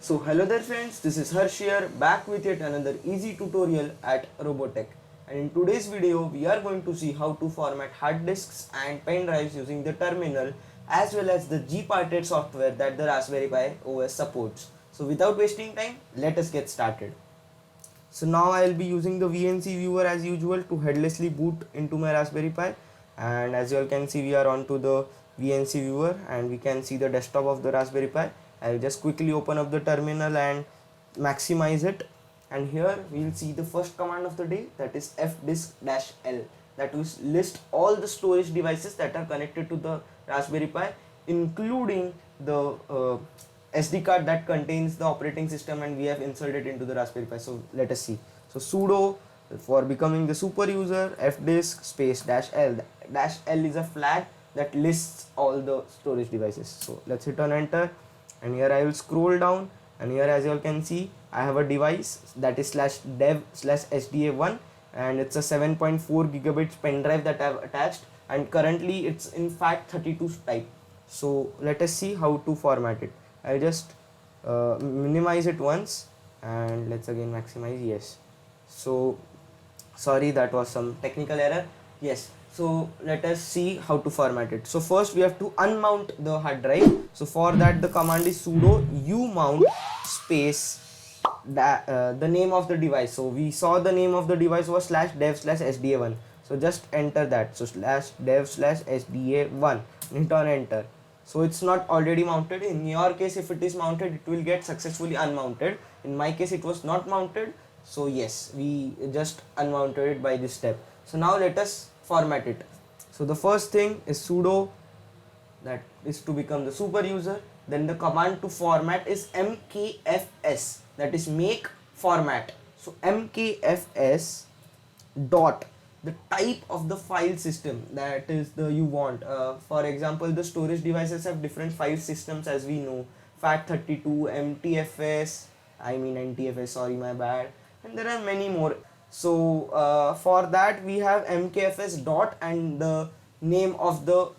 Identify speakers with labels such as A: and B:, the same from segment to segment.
A: So hello there friends, this is Harsh here back with yet another easy tutorial at Robotech, and in today's video we are going to see how to format hard disks and pen drives using the terminal as well as the Gparted software that the Raspberry Pi OS supports. So without wasting time, let us get started. So now I will be using the VNC viewer as usual to headlessly boot into my Raspberry Pi, and as you all can see we are onto the VNC viewer and we can see the desktop of the Raspberry Pi. I will just quickly open up the terminal and maximize it, and here we will see the first command of the day, that is fdisk-l, that will list all the storage devices that are connected to the Raspberry Pi, including the SD card that contains the operating system, and we have inserted into the Raspberry Pi. So let us see. So sudo for becoming the super user fdisk space -l. -l is a flag that lists all the storage devices. So let's hit on enter, and here I will scroll down, and here as you all can see I have a device that is /dev/sda1, and it's a 7.4 gigabits pen drive that I have attached, and currently it's in FAT32 type. So let us see how to format it. I'll just minimize it once, and let's again maximize. Yes, so sorry, that was some technical error. Yes, so let us see how to format it. So first we have to unmount the hard drive. So for that the command is sudo umount space the name of the device. So we saw the name of the device was /dev/sda1, so just enter that. So /dev/sda1, hit on enter. So it's not already mounted. In your case, if it is mounted, it will get successfully unmounted. In my case, it was not mounted, so yes, we just unmounted it by this step. So now let us format it. So the first thing is sudo, that is to become the super user. Then the command to format is mkfs, that is make format. So mkfs dot the type of the file system that is the you want. For example, the storage devices have different file systems, as we know, FAT32, MTFS, NTFS, sorry, my bad, and there are many more. So for that we have mkfs dot and the name of the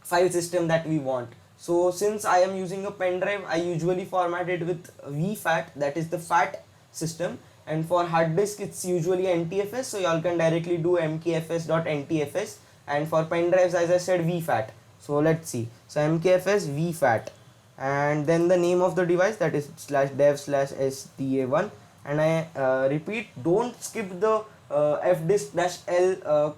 A: file system that we want. So since I am using a pen drive, I usually format it with vfat, that is the fat system, and for hard disk it's usually NTFS, so y'all can directly do mkfs.ntfs, and for pen drives, as I said, vfat. So let's see. So mkfs vfat, and then the name of the device, that is /dev/sda1, and I repeat, don't skip the fdisk-l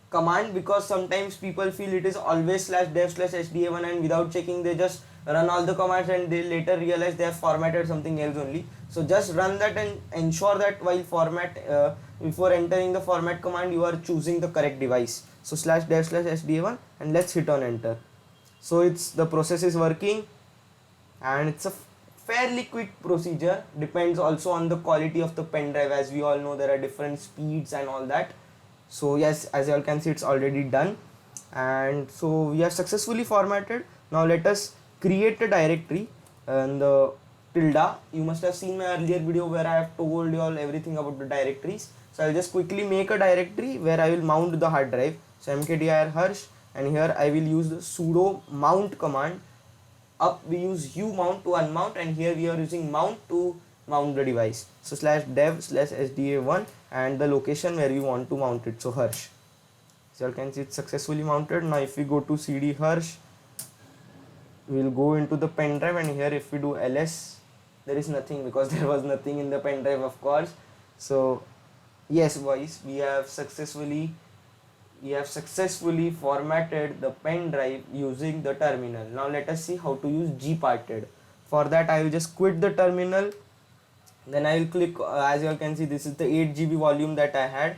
A: command, because sometimes people feel it is always /dev/sda1, and without checking they just run all the commands and they later realize they have formatted something else only. So just run that and ensure that while before entering the format command you are choosing the correct device. So /dev/sda1, and let's hit on enter. So the process is working, and it's a fairly quick procedure. Depends also on the quality of the pen drive. As we all know, there are different speeds and all that. So yes, as you all can see, it's already done, and so we have successfully formatted. Now let us create a directory, and the tilde, you must have seen my earlier video where I have told you all everything about the directories. So I'll just quickly make a directory where I will mount the hard drive. So mkdir harsh, and here I will use the sudo mount command. Up we use umount to unmount, and here we are using mount to mount the device. So /dev/sda1 and the location where we want to mount it, so harsh. So you can see it's successfully mounted. Now if we go to cd harsh, we will go into the pen drive, and here if we do ls, there is nothing, because there was nothing in the pen drive, of course. So yes boys, we have successfully formatted the pen drive using the terminal. Now let us see how to use Gparted. For that I will just quit the terminal, then I will click, as you all can see, this is the 8 GB volume that I had,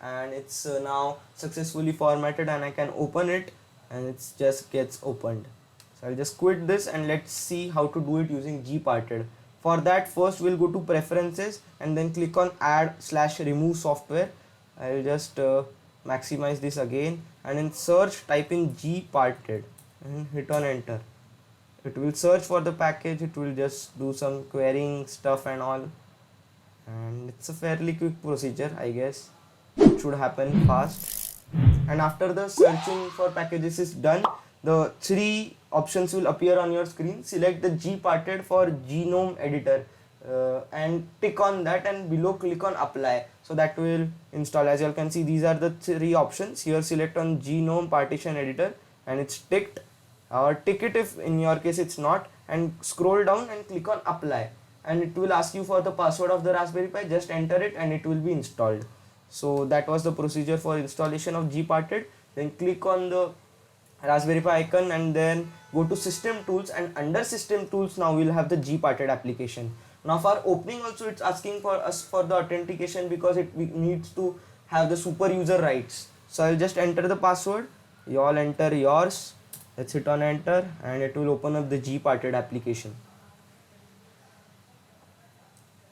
A: and it's now successfully formatted, and I can open it, and it just gets opened. So I'll just quit this, and let's see how to do it using Gparted. For that, first we'll go to preferences and then click on add/remove software. I'll just maximize this again, and in search type in Gparted and hit on enter. It will search for the package, it will just do some querying stuff and all, and it's a fairly quick procedure, I guess. It should happen fast. And after the searching for packages is done, the three options will appear on your screen. Select the gparted for genome editor and tick on that, and below click on apply, so that will install. As you can see, these are the three options. Here select on genome partition editor and it's ticked, or tick it if in your case it's not, and scroll down and click on apply, and it will ask you for the password of the Raspberry Pi. Just enter it and it will be installed. So that was the procedure for installation of gparted. Then click on the Raspberry Pi icon and then go to system tools, and under system tools now we'll have the gparted application. Now for opening also it's asking for us for the authentication, because it needs to have the super user rights. So I'll just enter the password, you all enter yours, let's hit on enter, and it will open up the gparted application.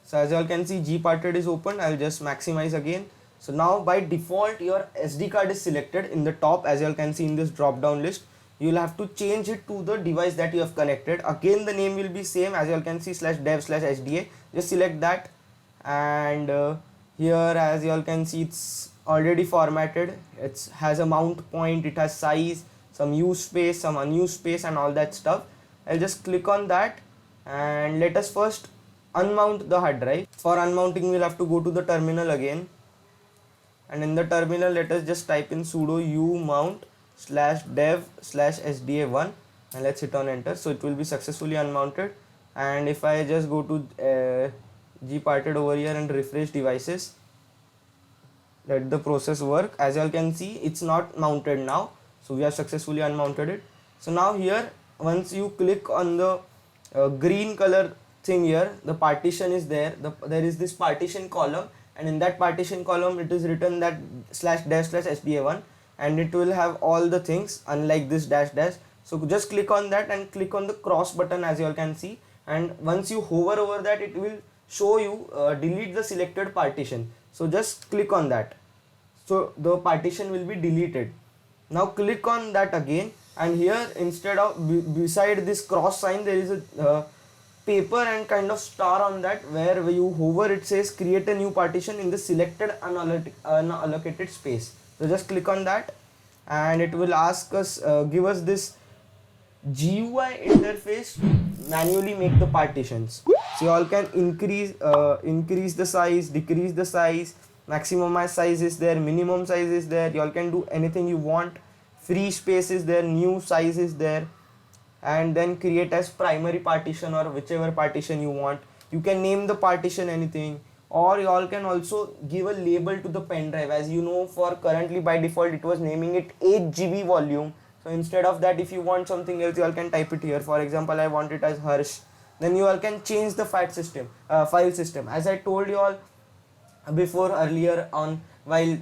A: So as you all can see, gparted is opened. I'll just maximize again. So now by default your SD card is selected in the top. As you all can see in this drop down list, you will have to change it to the device that you have connected. Again the name will be same, as you all can see, /dev/sda. Just select that, and here as you all can see it's already formatted. It has a mount point, it has size, some use space, some unused space, and all that stuff. I'll just click on that, and let us first unmount the hard drive. For unmounting we'll have to go to the terminal again, and in the terminal let us just type in sudo umount /dev/sda1, and let's hit on enter. So it will be successfully unmounted. And if I just go to gparted over here and refresh devices, let the process work. As you all can see, it's not mounted now, so we have successfully unmounted it. So now here, once you click on the green color thing here, the partition is there. There is this partition column, and in that partition column it is written that /dev/sda1, and it will have all the things unlike this --. So just click on that and click on the cross button, as you all can see, and once you hover over that it will show you delete the selected partition. So just click on that, so the partition will be deleted. Now click on that again, and here instead of beside this cross sign there is a paper and kind of star on that, where you hover it says create a new partition in the selected unallocated space. So just click on that, and it will ask us give us this GUI interface to manually make the partitions. So you all can increase the size, decrease the size, maximum size is there, minimum size is there. You all can do anything you want. Free space is there, new size is there, and then create as primary partition or whichever partition you want. You can name the partition anything, or you all can also give a label to the pen drive. As you know, for currently by default it was naming it 8 GB volume. So instead of that, if you want something else, you all can type it here. For example, I want it as Harsh. Then you all can change the file system. As I told you all before earlier on, while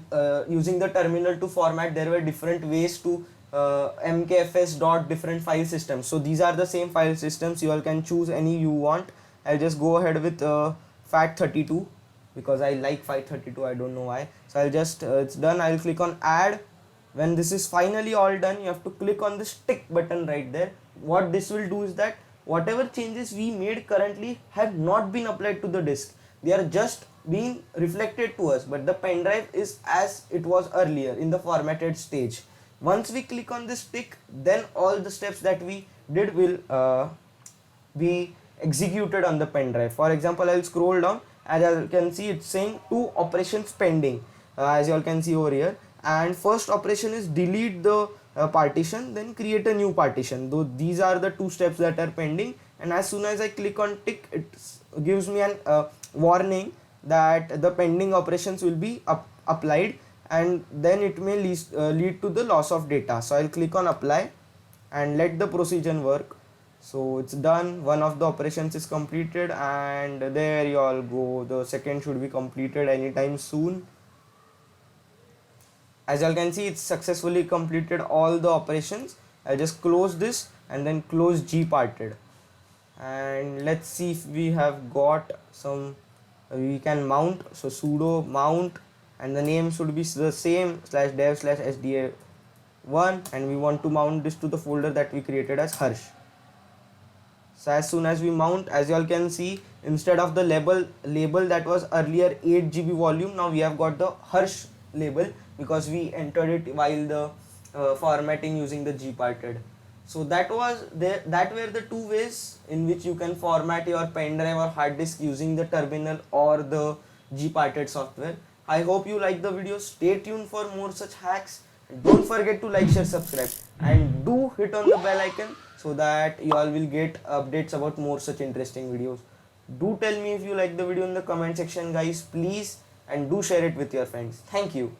A: using the terminal to format, there were different ways to mkfs dot different file systems. So these are the same file systems. You all can choose any you want. I'll just go ahead with FAT32 because I like FAT32. I don't know why. So I'll just it's done. I'll click on add. When this is finally all done, you have to click on this tick button right there. What this will do is that whatever changes we made currently have not been applied to the disk. They are just being reflected to us, but the pen drive is as it was earlier in the formatted stage. Once we click on this tick, then all the steps that we did will be executed on the pen drive. For example, I'll scroll down. As you can see, it's saying 2 operations pending, as you all can see over here. And first operation is delete the partition, then create a new partition. Though these are the 2 steps that are pending, and as soon as I click on tick, it gives me an warning that the pending operations will be applied, and then it may lead to the loss of data. So I'll click on apply and let the procedure work. So it's done. One of the operations is completed, and there you all go. The second should be completed anytime soon. As you all can see, it's successfully completed all the operations. I'll just close this and then close gparted, and let's see if we have got some we can mount. So sudo mount, and the name should be the same /dev/sda1, and we want to mount this to the folder that we created as Harsh. So as soon as we mount, as you all can see, instead of the label that was earlier 8 GB volume, now we have got the Harsh label because we entered it while the formatting using the gparted. So that were the two ways in which you can format your pen drive or hard disk using the terminal or the Gparted software. I hope you like the video. Stay tuned for more such hacks. Don't forget to like, share, subscribe, and do hit on the bell icon so that you all will get updates about more such interesting videos. Do tell me if you like the video in the comment section, guys, please, and do share it with your friends. Thank you.